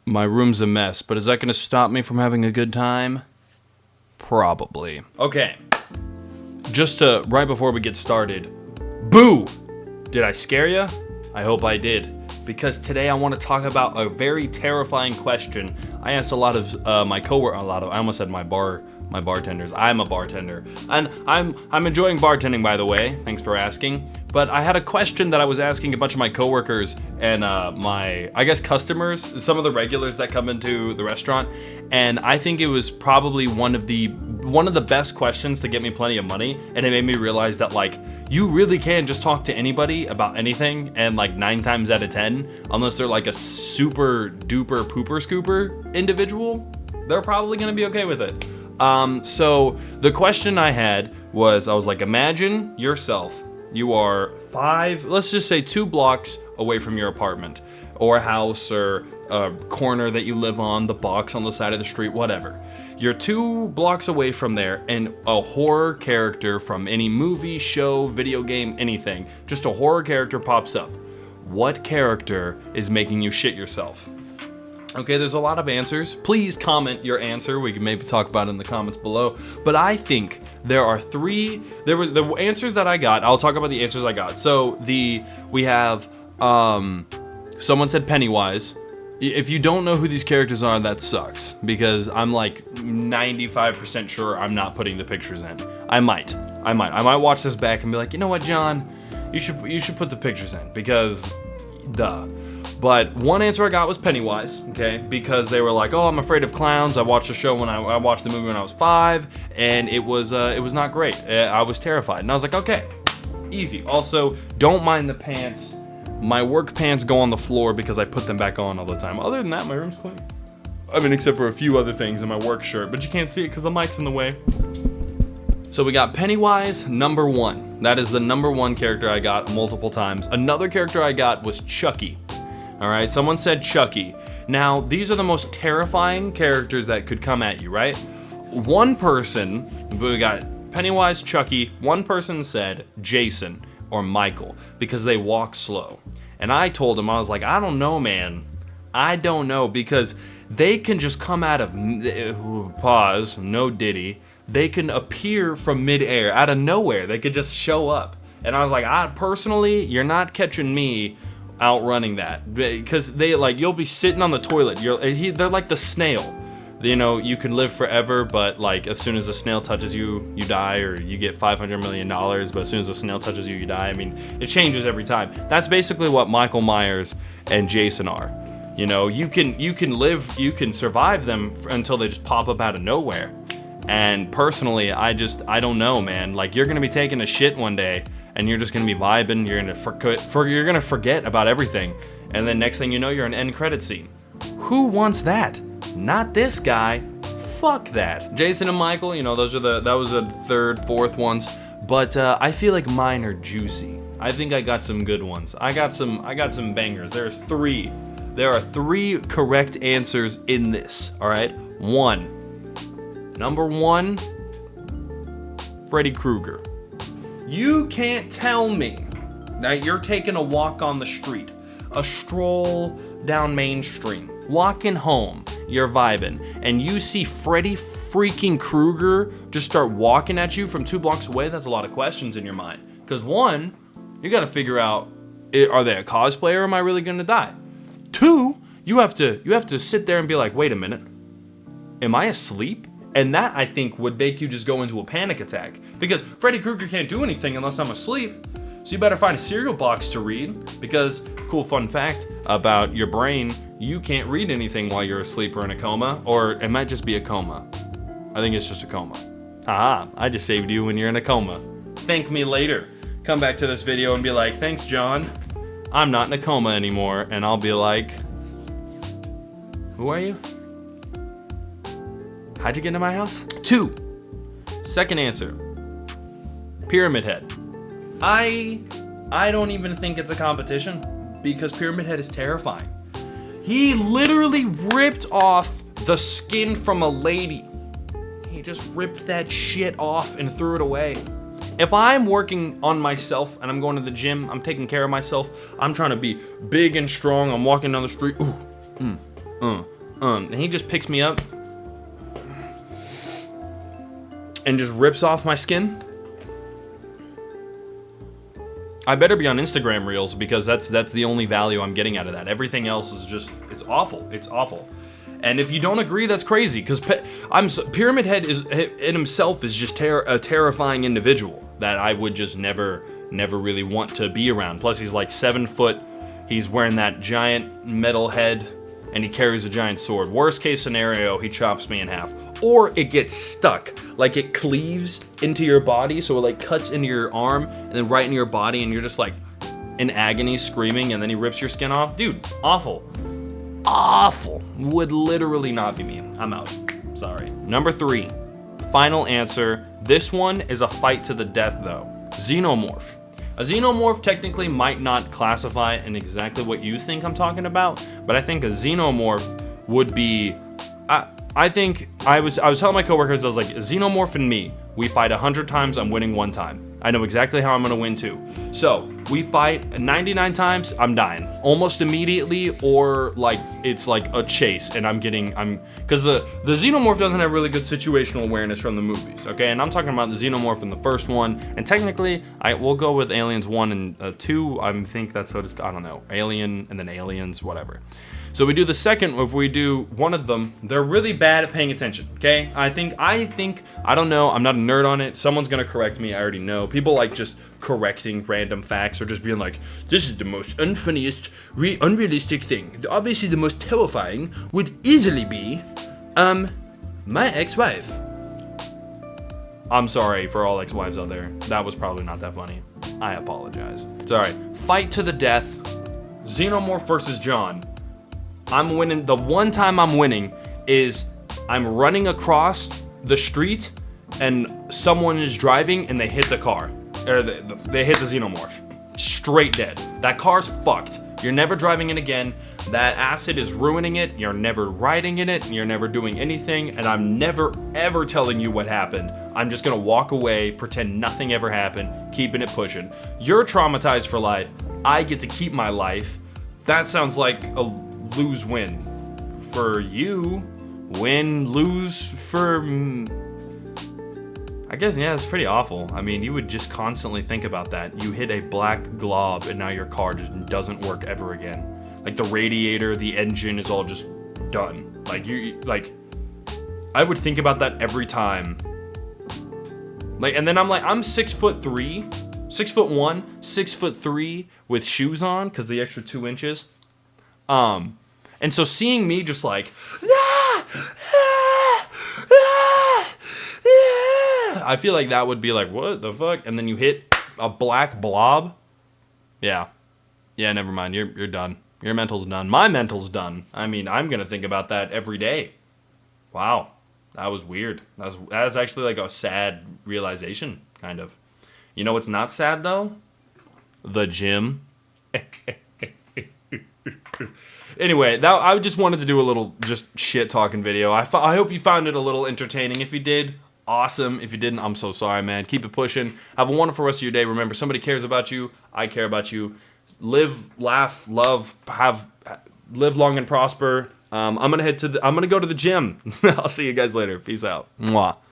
My room's a mess, but is that going to stop me from having a good time? Probably. Okay. Right before we get started, boo! Did I scare ya? I hope I did. Because today I want to talk about a very terrifying question. I asked a lot of my coworkers, I almost said my bartenders. I'm a bartender. And I'm enjoying bartending, by the way. Thanks for asking. But I had a question that I was asking a bunch of my coworkers and I guess customers, some of the regulars that come into the restaurant. And I think it was probably one of the best questions to get me plenty of money. And it made me realize that, like, you really can just talk to anybody about anything, and like 9 times out of 10, unless they're like a super duper pooper scooper individual, they're probably gonna be okay with it. So the question I had was, I was like, imagine yourself, you are 2 blocks away from your apartment, or a house, or a corner that you live on, the box on the side of the street, whatever. You're 2 blocks away from there, and a horror character from any movie, show, video game, anything, just a horror character pops up. What character is making you shit yourself? Okay, there's a lot of answers. Please comment your answer. We can maybe talk about it in the comments below. But I think there are 3. There were the answers that I got. I'll talk about the answers I got. So we have someone said Pennywise. If you don't know who these characters are, that sucks, because I'm like 95% sure I'm not putting the pictures in. I might watch this back and be like, you know what, John, you should put the pictures in, because duh. But one answer I got was Pennywise, okay, because they were like, oh, I'm afraid of clowns. I watched I watched the movie when I was 5, and it was not great. I was terrified, and I was like, okay, easy. Also, don't mind the pants. My work pants go on the floor because I put them back on all the time. Other than that, my room's clean. I mean, except for a few other things in my work shirt, but you can't see it because the mic's in the way. So we got Pennywise, number 1. That is the number 1 character I got multiple times. Another character I got was Chucky. All right, someone said Chucky. Now, these are the most terrifying characters that could come at you, right? One person, we got Pennywise, Chucky. One person said Jason or Michael, because they walk slow. And I told him, I was like, I don't know, man. I don't know, because they can just come out of, pause, no diddy. They can appear from midair, out of nowhere. They could just show up. And I was like, personally, you're not catching me outrunning that. Because you'll be sitting on the toilet. They're like the snail. You know, you can live forever, but like as soon as a snail touches you, you die, or you get $500 million, but as soon as a snail touches you, you die. I mean, it changes every time. That's basically what Michael Myers and Jason are. You know, you can survive them until they just pop up out of nowhere. And personally, I don't know, man. Like, you're gonna be taking a shit one day, and you're just gonna be vibing. You're gonna forget about everything, and then next thing you know, you're in an end credit scene. Who wants that? Not this guy. Fuck that. Jason and Michael, you know, that was the 3rd, 4th ones. But I feel like mine are juicy. I think I got some good ones. I got some bangers. There are 3 correct answers in this. All right. Number 1, Freddy Krueger. You can't tell me that you're taking a walk on the street, a stroll down Main Street, walking home, you're vibing, and you see Freddy freaking Krueger just start walking at you from 2 blocks away. That's a lot of questions in your mind. Because 1, you got to figure out, are they a cosplayer, or am I really going to die? 2, you have to sit there and be like, wait a minute, am I asleep? And that, I think, would make you just go into a panic attack. Because Freddy Krueger can't do anything unless I'm asleep. So you better find a cereal box to read, because, cool fun fact about your brain, you can't read anything while you're asleep or in a coma, or it might just be a coma. I think it's just a coma. Haha, I just saved you when you're in a coma. Thank me later. Come back to this video and be like, thanks, John. I'm not in a coma anymore. And I'll be like, who are you? How'd you get into my house? 2, second answer, Pyramid Head. I don't even think it's a competition, because Pyramid Head is terrifying. He literally ripped off the skin from a lady. He just ripped that shit off and threw it away. If I'm working on myself and I'm going to the gym, I'm taking care of myself, I'm trying to be big and strong, I'm walking down the street, And he just picks me up and just rips off my skin. I better be on Instagram Reels because that's the only value I'm getting out of that. Everything else is just, it's awful. It's awful. And if you don't agree, that's crazy because Pyramid Head is in himself is just a terrifying individual that I would just never really want to be around. Plus, he's like 7 foot. He's wearing that giant metal head, and he carries a giant sword. Worst case scenario, he chops me in half. Or it gets stuck, like it cleaves into your body, so it like cuts into your arm, and then right into your body, and you're just like in agony, screaming, and then he rips your skin off. Dude, awful. Awful. Would literally not be me. I'm out. Sorry. Number 3, final answer. This one is a fight to the death, though. Xenomorph. A xenomorph technically might not classify in exactly what you think I'm talking about, but I think a xenomorph would be. I think I was telling my coworkers, I was like, a xenomorph and me, we fight 100 times, I'm winning 1 time. I know exactly how I'm gonna win too. So we fight 99 times, I'm dying almost immediately, or like it's like a chase, and because the xenomorph doesn't have really good situational awareness from the movies, okay? And I'm talking about the xenomorph in the first one, and technically we'll go with Aliens 1 and 2. I think that's what it's, I don't know, Alien and then Aliens, whatever. So we do the second. If we do one of them, they're really bad at paying attention, okay? I think, I don't know, I'm not a nerd on it. Someone's gonna correct me, I already know. People like just correcting random facts or just being like, this is the most unfunniest, unrealistic thing. Obviously the most terrifying would easily be, my ex-wife. I'm sorry for all ex-wives out there. That was probably not that funny. I apologize. Sorry. Fight to the death. Xenomorph versus John. I'm winning. The one time I'm winning is I'm running across the street and someone is driving and they hit the car. Or they hit the xenomorph. Straight dead. That car's fucked. You're never driving it again. That acid is ruining it. You're never riding in it. You're never doing anything. And I'm never, ever telling you what happened. I'm just gonna walk away, pretend nothing ever happened, keeping it pushing. You're traumatized for life. I get to keep my life. That sounds like a lose-win for you. Win-lose for... I guess, yeah, it's pretty awful. I mean, you would just constantly think about that. You hit a black glob and now your car just doesn't work ever again. Like the radiator, the engine is all just done. Like, I would think about that every time. Like, and then I'm like, I'm 6'3", 6'1", 6'3" with shoes on, because the extra 2 inches. And so seeing me just like, I feel like that would be like, what the fuck? And then you hit a black blob. Yeah, never mind. You're done. Your mental's done. My mental's done. I mean, I'm gonna think about that every day. Wow, that was weird. That was actually like a sad realization, kind of. You know what's not sad though? The gym. Anyway, I just wanted to do a little just shit talking video. I hope you found it a little entertaining. If you did, awesome. If you didn't, I'm so sorry, man. Keep it pushing. Have a wonderful rest of your day. Remember, somebody cares about you. I care about you. Live, laugh, love, live long and prosper. I'm gonna go to the gym. I'll see you guys later. Peace out. Mwah.